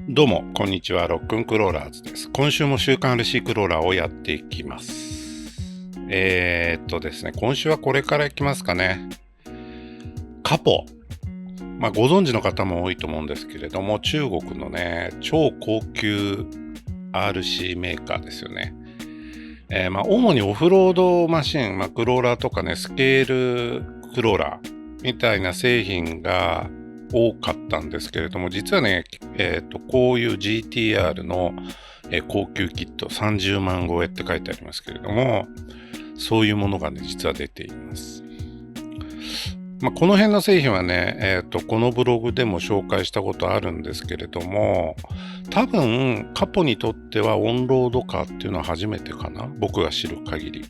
どうも、こんにちは。ロックンクローラーズです。今週も週刊 RC クローラーをやっていきます。ですね、今週はこれからいきますかね。カポ。ご存知の方も多いと思うんですけれども、中国のね、超高級 RC メーカーですよね。主にオフロードマシン、クローラーとかね、スケールクローラーみたいな製品が多かったんですけれども、実はね、こういう GTR の、高級キット30万超えって書いてありますけれども、そういうものがね、実は出ています。この辺の製品はね、このブログでも紹介したことあるんですけれども、多分カポにとってはオンロードカーっていうのは初めてかな、僕が知る限り。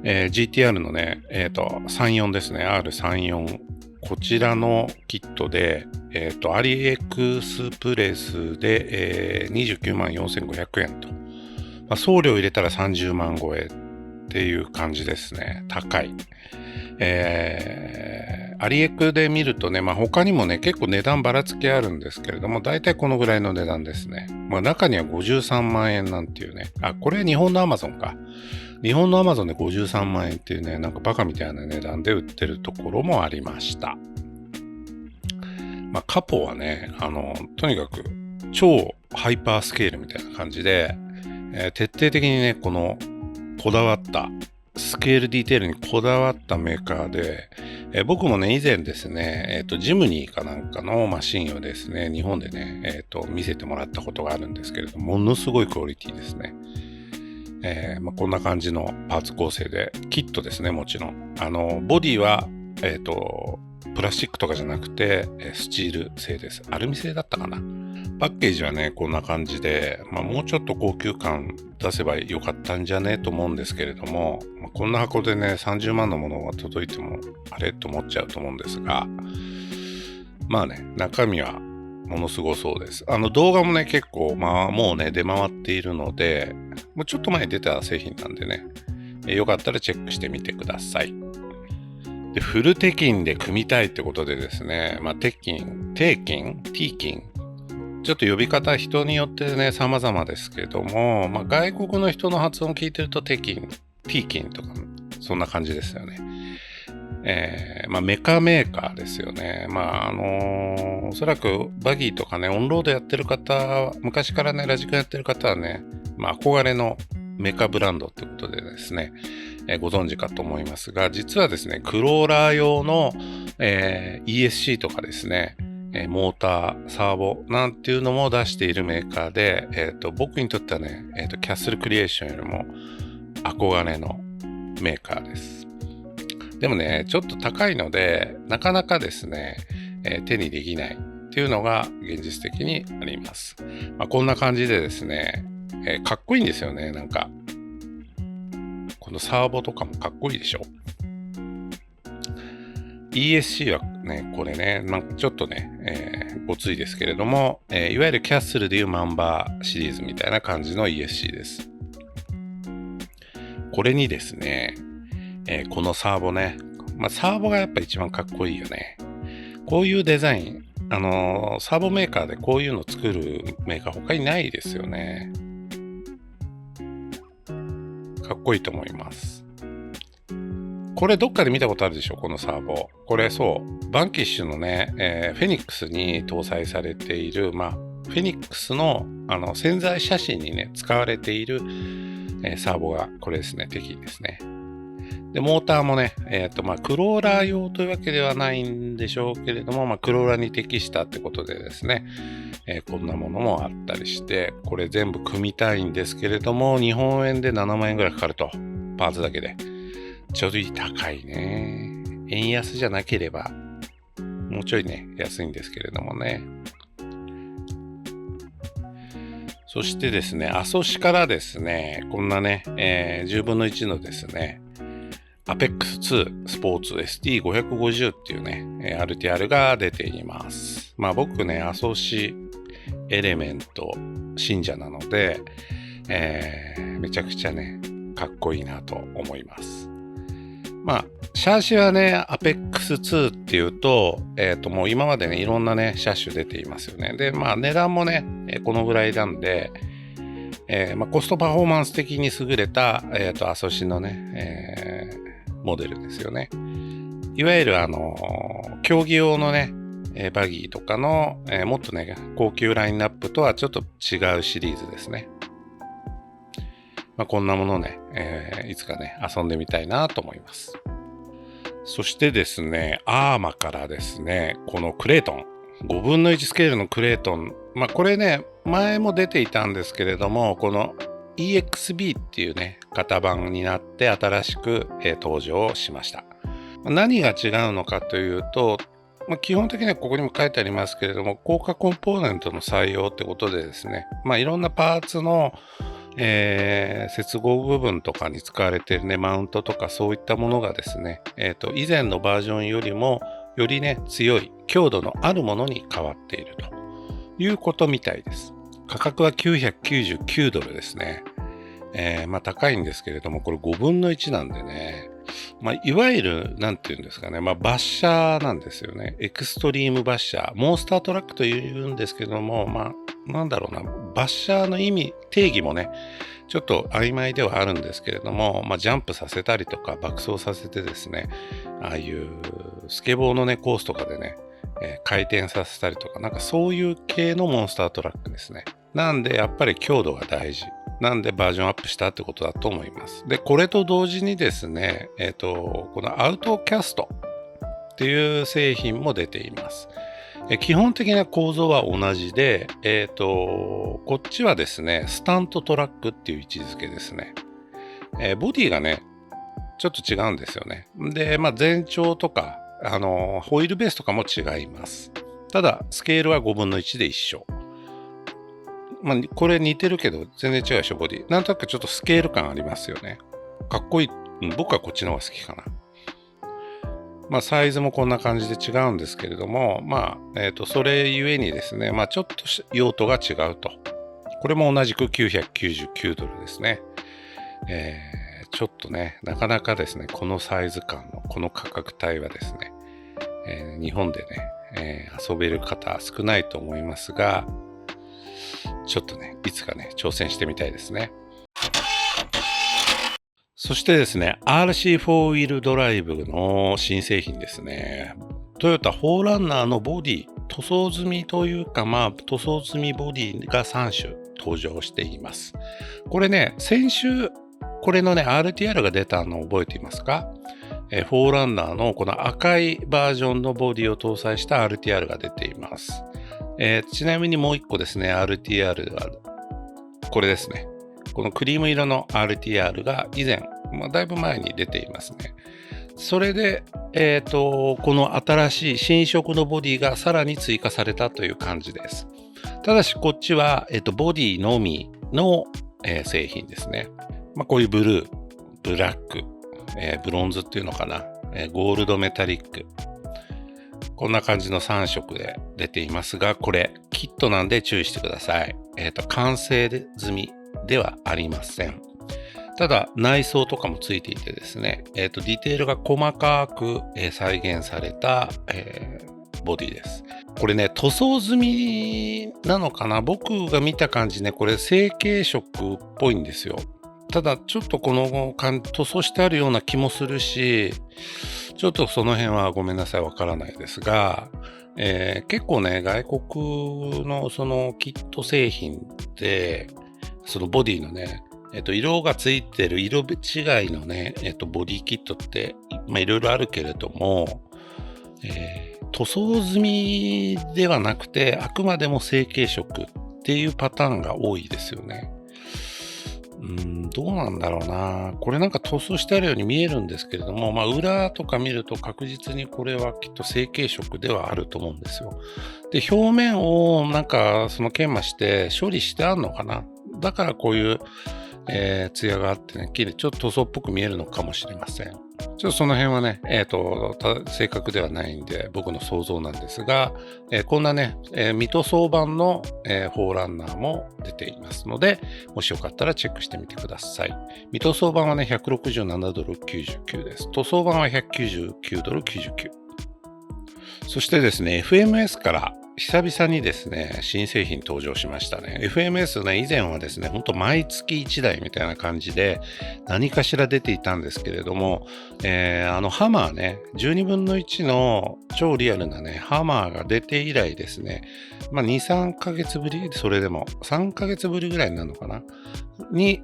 GTR のね、34ですね、R34。こちらのキットで、アリエクスプレスで、29万4500円と。送料入れたら30万超えっていう感じですね。高い。アリエクで見るとね、他にもね、結構値段ばらつきあるんですけれども、だいたいこのぐらいの値段ですね。中には53万円なんていうね。これ日本のアマゾンか。日本のアマゾンで53万円っていうね、なんかバカみたいな値段で売ってるところもありました。カポはね、とにかく超ハイパースケールみたいな感じで、徹底的にね、このこだわったスケールディテールにこだわったメーカーで、僕もね、以前ですね、ジムニーかなんかのマシンをですね、日本でね、見せてもらったことがあるんですけれども、ものすごいクオリティですね。こんな感じのパーツ構成で、キットですね、もちろん。ボディは、プラスチックとかじゃなくて、スチール製です。アルミ製だったかな。パッケージはね、こんな感じで、もうちょっと高級感出せばよかったんじゃねと思うんですけれども、こんな箱でね、30万のものが届いても、あれと思っちゃうと思うんですが、中身はものすごそうです。動画もね、結構、もうね、出回っているので、もうちょっと前に出た製品なんでね、よかったらチェックしてみてください。で、フルテキンで組みたいってことでですね、テキン、テーキン、ティーキン、ちょっと呼び方人によってね、様々ですけども、外国の人の発音を聞いてるとテキン、ティーキンとか、そんな感じですよね。メカメーカーですよね。おそらくバギーとかね、オンロードやってる方、昔からね、ラジコンやってる方はね、憧れのメカブランドってことでですね、ご存知かと思いますが、実はですね、クローラー用の、ESC とかですね、モーター、サーボなんていうのも出しているメーカーで、僕にとってはね、キャッスルクリエーションよりも憧れのメーカーです。でもね、ちょっと高いので、なかなかですね、手にできないっていうのが現実的にあります。こんな感じでですね、かっこいいんですよね、なんか。このサーボとかもかっこいいでしょ。ESC はね、これね、ちょっとね、ごついですけれども、いわゆるキャッスルでいうマンバーシリーズみたいな感じの ESC です。これにですね、このサーボね、サーボがやっぱ一番かっこいいよね。こういうデザイン、サーボメーカーでこういうの作るメーカー他にないですよね。かっこいいと思います。これどっかで見たことあるでしょ、このサーボ。これそう、バンキッシュのね、フェニックスに搭載されている、フェニックスの潜在写真にね、使われている、サーボがこれですね、適宜ですね。で、モーターもね、クローラー用というわけではないんでしょうけれども、クローラーに適したってことでですね、こんなものもあったりして、これ全部組みたいんですけれども、日本円で7万円ぐらいかかると、パーツだけで。ちょっと高いね。円安じゃなければ、もうちょいね、安いんですけれどもね。そしてですね、アソシからですね、こんなね、10分の1のですね、APEX2 スポーツ ST550 っていうね、RTR が出ています。僕ね、アソシエレメント信者なので、めちゃくちゃね、かっこいいなと思います。まあ、シャーシはね、APEX2 っていうと、もう今までね、いろんなね、車種出ていますよね。で、まあ、値段もね、このぐらいなんで、まあ、コストパフォーマンス的に優れた、アソシのね、モデルですよね。いわゆる競技用のね、バギーとかの、もっとね、高級ラインナップとはちょっと違うシリーズですね。まあ、こんなものね、いつかね、遊んでみたいなと思います。そしてですね、アーマからですね、このクレートン、5分の1スケールのクレートン、まあこれね、前も出ていたんですけれども、この EXB っていうね、型番になって新しく、登場しました。何が違うのかというと、まあ、基本的にはここにも書いてありますけれども、高価コンポーネントの採用ってことでですね、まあいろんなパーツの接合部分とかに使われているね、マウントとかそういったものがですね、以前のバージョンよりもよりね、強い強度のあるものに変わっているということみたいです。価格は$999ですね。まあ高いんですけれども、これ5分の1なんでね、まあいわゆる、なんていうんですかね、まあバッシャーなんですよね。エクストリームバッシャー。モンスタートラックというんですけども、まあ、なんだろうな、バッシャーの意味、定義もね、ちょっと曖昧ではあるんですけれども、まあジャンプさせたりとか爆走させてですね、ああいうスケボーのね、コースとかでね、回転させたりとか、なんかそういう系のモンスタートラックですね。なんでやっぱり強度が大事。なんでバージョンアップしたってことだと思います。で、これと同時にですね、このアウトキャストっていう製品も出ています。基本的な構造は同じで、こっちはですね、スタントトラックっていう位置づけですね。ボディがね、ちょっと違うんですよね。で、まあ全長とか、ホイールベースとかも違います。ただ、スケールは5分の1で一緒。まあ、これ似てるけど、全然違うでしょ、ボディ。なんとなくちょっとスケール感ありますよね。かっこいい。僕はこっちの方が好きかな。まあ、サイズもこんな感じで違うんですけれども、まあ、それゆえにですね、まあ、ちょっと用途が違うと。これも同じく$999ですね。ちょっとね、なかなかですね、このサイズ感の、この価格帯はですね、日本でね、遊べる方少ないと思いますが、ちょっとね、いつかね、挑戦してみたいですね。そしてですね、RC4 ウィールドライブの新製品ですね。トヨタ4Runnerのボディ、塗装済みというか、まあ、塗装済みボディが3種登場しています。これね、先週、これのね、RTR が出たのを覚えていますか？4Runner のこの赤いバージョンのボディを搭載した RTR が出ています。ちなみにもう一個ですね、RTR が、これですね。このクリーム色の RTR が以前、まあ、だいぶ前に出ていますね。それで、この新しい新色のボディがさらに追加されたという感じです。ただし、こっちは、ボディのみの、製品ですね。まあ、こういうブルー、ブラック、ブロンズっていうのかな、ゴールドメタリック。こんな感じの3色で出ていますが、これ、キットなんで注意してください。完成済みではありません。ただ、内装とかもついていてですね、ディテールが細かく、再現された、ボディです。これね、塗装済みなのかな？僕が見た感じね、これ成型色っぽいんですよ。ただ、ちょっとこの塗装してあるような気もするし、ちょっとその辺はごめんなさい、わからないですが、結構ね、外国のそのキット製品って、そのボディのね、色がついてる色違いのね、ボディキットって、まあいろいろあるけれども、塗装済みではなくて、あくまでも成型色っていうパターンが多いですよね。どうなんだろうな。これなんか塗装してあるように見えるんですけれども、まあ裏とか見ると確実にこれはきっと成型色ではあると思うんですよ。で、表面をなんかその研磨して処理してあるのかな。だからこういう、艶があってね、綺麗、ちょっと塗装っぽく見えるのかもしれません。ちょっとその辺はね、正確ではないんで、僕の想像なんですが、こんなね、未塗装版の、フォーランナーも出ていますので、もしよかったらチェックしてみてください。未塗装版はね、$167.99です。塗装版は$199.99。そしてですね、FMS から久々にですね、新製品登場しましたね。FMS ね、以前はですね、ほんと毎月1台みたいな感じで何かしら出ていたんですけれども、ハマーね、12分の1の超リアルなね、ハマーが出て以来ですね、2、3ヶ月ぶり、それでも3ヶ月ぶりぐらいになるのかなに、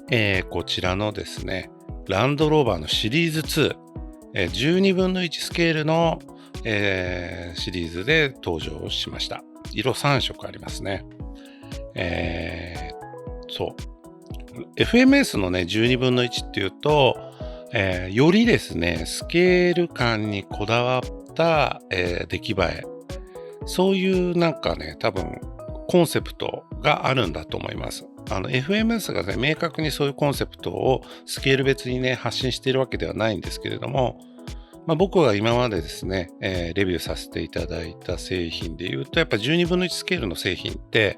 こちらのですね、ランドローバーのシリーズ2、12分の1スケールのシリーズで登場しました。色3色ありますね。そう。FMS のね、12分の1っていうと、よりですね、スケール感にこだわった、出来栄え。そういうなんかね、多分、コンセプトがあるんだと思います。FMS がね、明確にそういうコンセプトをスケール別にね、発信しているわけではないんですけれども、僕が今までですね、レビューさせていただいた製品で言うと、やっぱ12分の1スケールの製品って、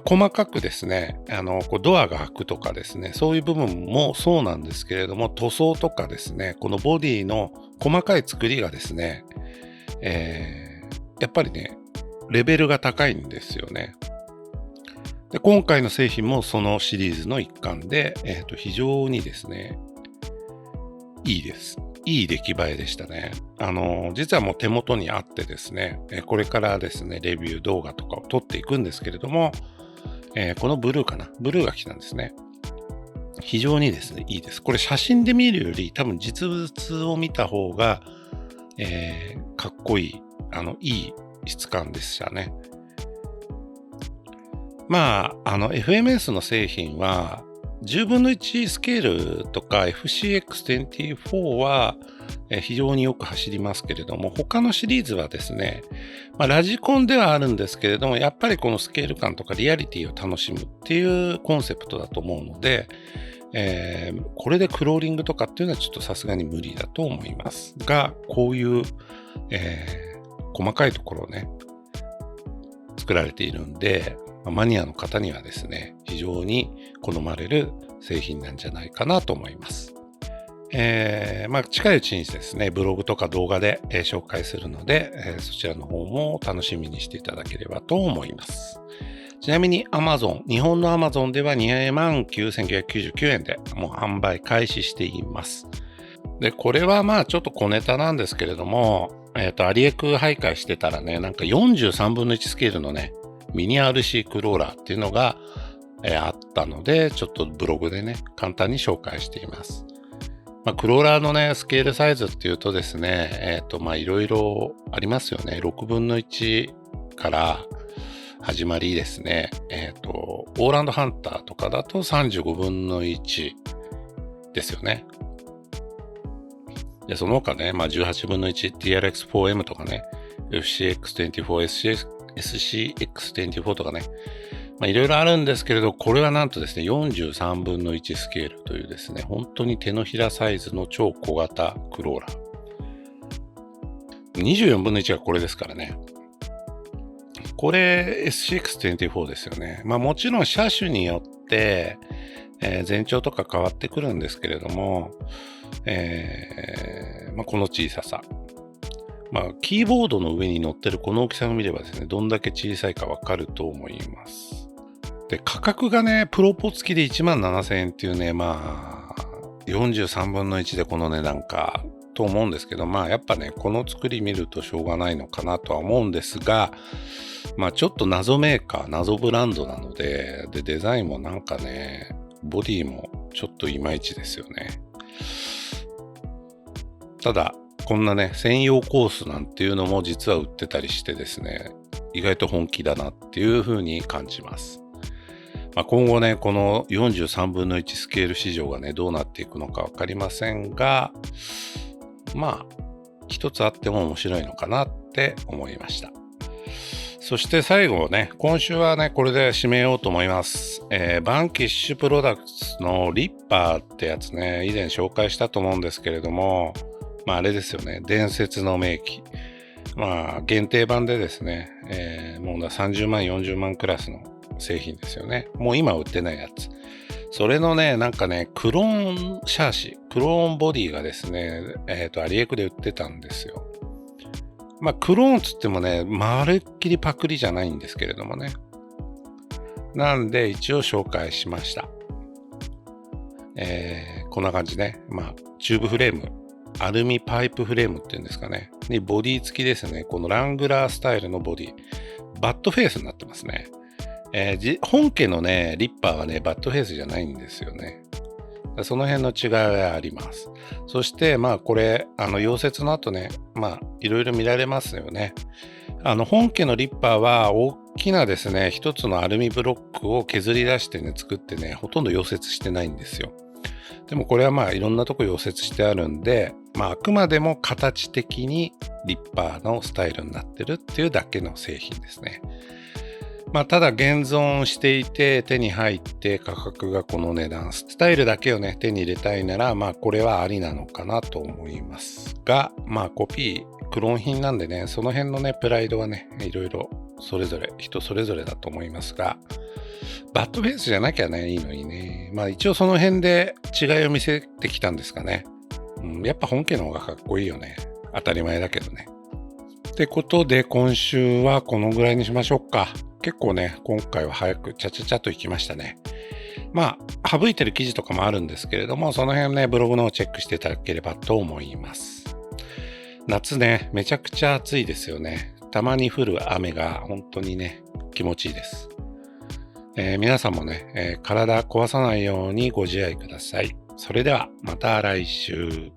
細かくですね、こうドアが開くとかですね、そういう部分もそうなんですけれども、塗装とかですね、このボディの細かい作りがですね、やっぱりね、レベルが高いんですよね。で、今回の製品もそのシリーズの一環で、非常にですね、いいです。いい出来栄えでしたね。実はもう手元にあってですね、これからですね、レビュー動画とかを撮っていくんですけれども、このブルーかな。ブルーが来たんですね。非常にですね、いいです。これ写真で見るより多分実物を見た方が、かっこいい、いい質感でしたね。FMS の製品は、10分の1スケールとか FCX24 は非常によく走りますけれども、他のシリーズはですね、ラジコンではあるんですけれども、やっぱりこのスケール感とかリアリティを楽しむっていうコンセプトだと思うので、これでクローリングとかっていうのはちょっとさすがに無理だと思いますが、こういう、細かいところをね、作られているんで、マニアの方にはですね、非常に好まれる製品なんじゃないかなと思います。近いうちにですね、ブログとか動画で、紹介するので、そちらの方も楽しみにしていただければと思います。ちなみに Amazon、日本の Amazon では29,999円でもう販売開始しています。で、これはちょっと小ネタなんですけれども、アリエク徘徊してたらね、なんか43分の1スケールのね、ミニ RC クローラーっていうのが、あったので、ちょっとブログでね、簡単に紹介しています。クローラーのね、スケールサイズっていうとですね、いろいろありますよね。6分の1から始まりですね。オーランドハンターとかだと35分の1ですよね。で、その他ね、18分の1、TRX4M とかね、FCX24、SCX24 とかね、いろいろあるんですけれど、これはなんとですね、43分の1スケールというですね、本当に手のひらサイズの超小型クローラー。24分の1がこれですからね。これ SCX24 ですよね。もちろん車種によって、全長とか変わってくるんですけれども、この小ささ。キーボードの上に乗ってるこの大きさを見ればですね、どんだけ小さいかわかると思います。で、価格がね、プロポ付きで17,000円っていうね、43分の1でこの値段かと思うんですけど、やっぱね、この作り見るとしょうがないのかなとは思うんですが、ちょっと謎メーカー、謎ブランドなので、デザインもなんかね、ボディもちょっといまいちですよね。ただ、こんなね、専用コースなんていうのも実は売ってたりしてですね、意外と本気だなっていう風に感じます。今後ね、この43分の1スケール市場がね、どうなっていくのかわかりませんが、一つあっても面白いのかなって思いました。そして最後ね、今週はね、これで締めようと思います。バンキッシュプロダクツのリッパーってやつね、以前紹介したと思うんですけれども、あれですよね、伝説の名機。限定版でですね、もう30万、40万クラスの製品ですよね。もう今売ってないやつ。それのね、クローンシャーシ、クローンボディがですね、アリエクで売ってたんですよ。クローンつってもね、まるっきりパクリじゃないんですけれどもね。なんで、一応紹介しました。こんな感じね。チューブフレーム、アルミパイプフレームっていうんですかね。にボディ付きですね。このラングラースタイルのボディ。バッドフェイスになってますね。本家のね、リッパーはね、バッドフェイスじゃないんですよね。その辺の違いはあります。そして、これ、溶接の後ね、いろいろ見られますよね。本家のリッパーは、大きなですね、一つのアルミブロックを削り出してね、作ってね、ほとんど溶接してないんですよ。でもこれはいろんなとこ溶接してあるんで、あくまでも形的にリッパーのスタイルになってるっていうだけの製品ですね。ただ現存していて手に入って価格がこの値段、スタイルだけをね手に入れたいならこれはありなのかなと思いますが、コピークローン品なんでね、その辺のねプライドはねいろいろそれぞれ人それぞれだと思いますが、バッドフェイスじゃなきゃねいいのにね、一応その辺で違いを見せてきたんですかね。やっぱ本家の方がかっこいいよね。当たり前だけどね。ってことで今週はこのぐらいにしましょうか。結構ね、今回は早くちゃちゃちゃといきましたね。省いてる記事とかもあるんですけれども、その辺ね、ブログのをチェックしていただければと思います。夏ね、めちゃくちゃ暑いですよね。たまに降る雨が本当にね、気持ちいいです。皆さんもね、体壊さないようにご自愛ください。それではまた来週。